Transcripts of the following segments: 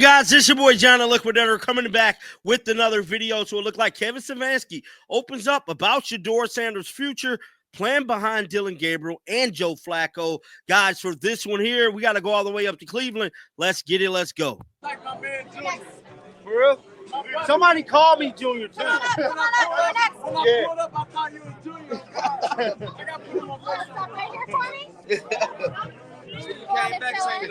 Guys, this is your boy John the Liquid Editor coming back with another video. So it looked like Kevin Stefanski opens up about SHEDEUR Sanders' future, plan behind Dylan Gabriel and Joe Flacco. Guys, for this one here, we got to go all the way up to Cleveland. Let's get it. Let's go. Like my man Junior. For real? Somebody call me Junior too. When I pulled up, I thought you was Junior. I got put him on place. Stop right here for me. Came back saying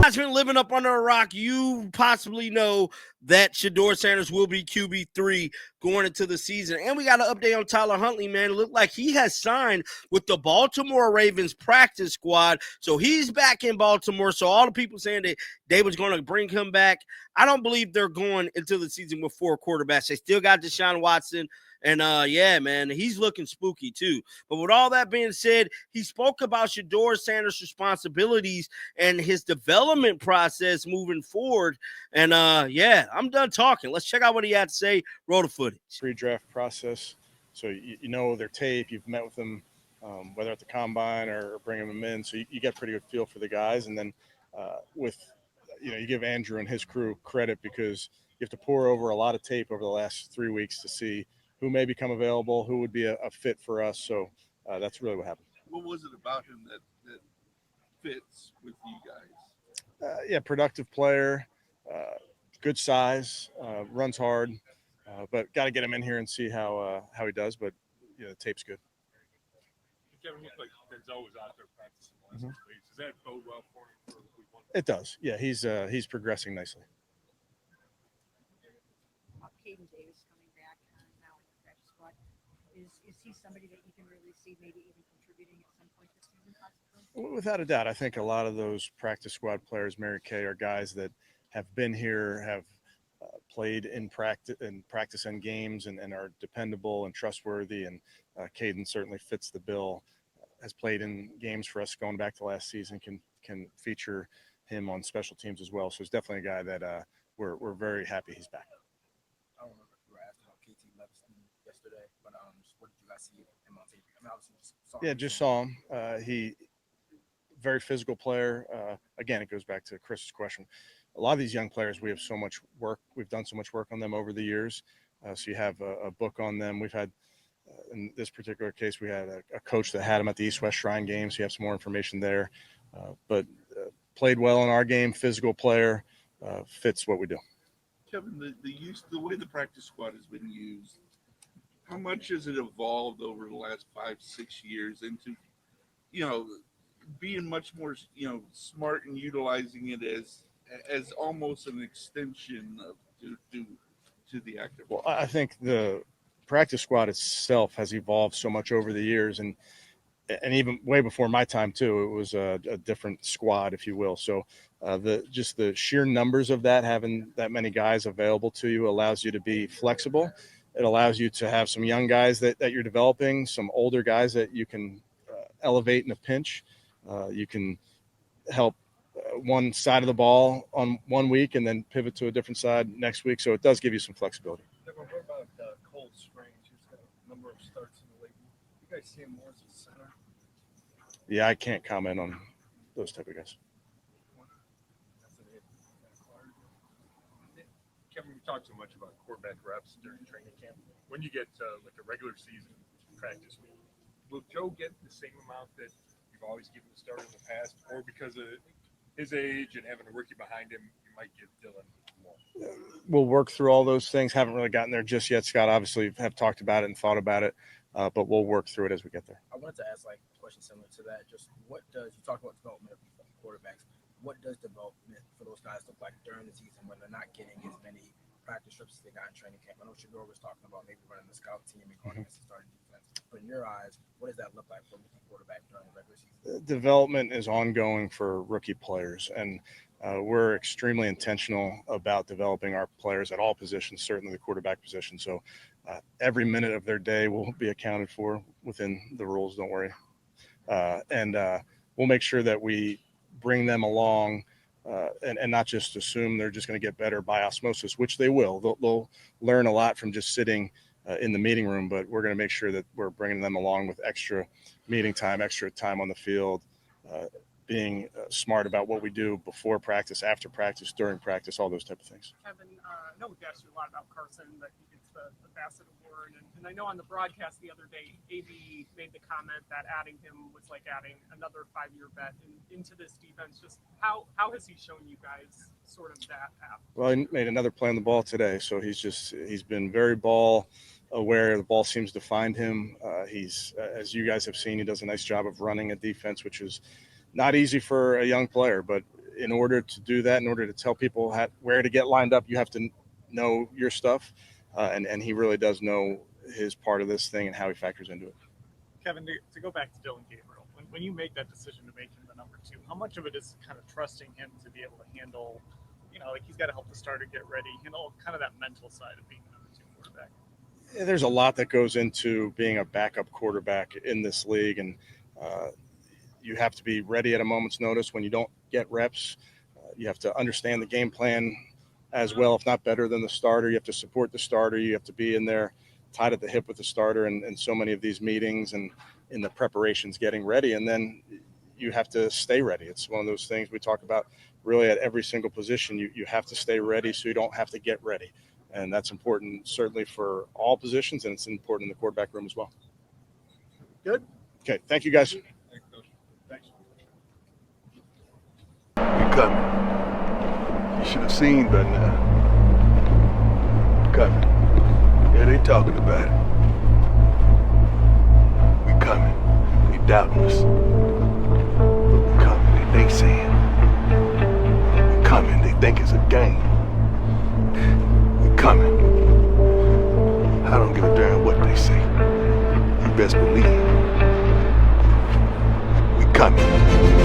Guys, been living up under a rock, you possibly know that SHEDEUR Sanders will be QB3 going into the season. And we got an update on Tyler Huntley, man. It looked like he has signed with the Baltimore Ravens practice squad. So he's back in Baltimore. So all the people saying that they was going to bring him back, I don't believe they're going into the season with 4 quarterbacks. They still got Deshaun Watson. And, yeah, man, he's looking spooky, too. But with all that being said, he spoke about SHEDEUR Sanders' responsibilities and his development process moving forward. And, yeah, I'm done talking. Let's check out what he had to say. Roll the footage. Pre-draft process. So you know their tape. You've met with them, whether at the combine or bringing them in. So you get a pretty good feel for the guys. And then you give Andrew and his crew credit because you have to pour over a lot of tape over the last 3 weeks to see who may become available, who would be a fit for us. So that's really what happened. What was it about him that fits with you guys? Productive player, good size, runs hard, but got to get him in here and see how he does. But the tape's good. Kevin looked like Denzel was out there practicing the last 2 weeks. Does that bode well for him for week 1? It does. Yeah, he's progressing nicely. Caden Davis coming back now in the practice squad. Is he somebody that you can really see maybe even contributing at some point this season possibly? Without a doubt. I think a lot of those practice squad players, Mary Kay, are guys that have been here, have played in practice and games and are dependable and trustworthy. And Caden certainly fits the bill, has played in games for us going back to last season, can feature him on special teams as well. So he's definitely a guy that we're very happy he's back. I don't remember if you were asking about KT Levinson yesterday, but what did you guys see him on tape? I mean, obviously just saw him. Just saw him. He very physical player. Again, it goes back to Chris's question. A lot of these young players, we have so much work. We've done so much work on them over the years. So you have a book on them. We've had, in this particular case, we had a coach that had him at the East-West Shrine game, so you have some more information there. But played well in our game, physical player, fits what we do. Kevin, the way the practice squad has been used, how much has it evolved over the last 5-6 years into, being much more, smart and utilizing it as almost an extension to the active? Well, I think the practice squad itself has evolved so much over the years, and even way before my time too. It was a different squad, if you will. So the sheer numbers of that, having that many guys available to you, allows you to be flexible. It allows you to have some young guys that you're developing, some older guys that you can elevate in a pinch. You can help one side of the ball on 1 week and then pivot to a different side next week. So it does give you some flexibility. What about Cold Springs? He's got a number of starts in the league. You guys see him more as a center? Yeah, I can't comment on those type of guys. Kevin, we talked so much about quarterback reps during training camp. When you get like a regular season practice week, will Joe get the same amount that you've always given the starter in the past, or because of his age and having a rookie behind him, you might give Dylan more? We'll work through all those things. Haven't really gotten there just yet, Scott. Obviously, have talked about it and thought about it, but we'll work through it as we get there. I wanted to ask a question similar to that. Just what does, you talk about development of quarterbacks, what does development for those guys look like during the season when they're not getting as many practice trips as they got in training camp? I know SHEDEUR was talking about maybe running the scout team and going against the starting defense. But in your eyes, what does that look like for a rookie quarterback during the regular season? Development is ongoing for rookie players, and we're extremely intentional about developing our players at all positions, certainly the quarterback position. So every minute of their day will be accounted for within the rules, don't worry. And we'll make sure that we bring them along and not just assume they're just going to get better by osmosis, which they will. They'll learn a lot from just sitting in the meeting room, but we're going to make sure that we're bringing them along with extra meeting time, extra time on the field, being smart about what we do before practice, after practice, during practice, all those type of things. Kevin, I know we've asked you a lot about Carson, but he gets the Bassett Award. And I know on the broadcast the other day, AB made the comment that adding him was like adding another 5-year vet into this defense. Just how has he shown you guys sort of that path? Well, he made another play on the ball today, so he's been very ball aware. The ball seems to find him. He's, as you guys have seen, he does a nice job of running a defense, which is not easy for a young player, but in order to do that, in order to tell people where to get lined up, you have to know your stuff, and he really does know his part of this thing and how he factors into it. Kevin, to go back to Dylan Gabriel, when you make that decision to make him the number 2, how much of it is kind of trusting him to be able to handle, like he's got to help the starter get ready, handle kind of that mental side of being the number 2 quarterback? Yeah, there's a lot that goes into being a backup quarterback in this league, and you have to be ready at a moment's notice when you don't get reps. You have to understand the game plan as well, if not better than the starter. You have to support the starter. You have to be in there tied at the hip with the starter and so many of these meetings and in the preparations getting ready. And then you have to stay ready. It's one of those things we talk about really at every single position. You have to stay ready so you don't have to get ready. And that's important certainly for all positions, and it's important in the quarterback room as well. Good. Okay. Thank you, guys. Thanks. We coming. You should have seen by now. Coming. Yeah, they talking about it. We coming. They doubting us. But we coming. They saying. We coming. They think it's a game. We coming. I don't give a damn what they say. You best believe. We coming.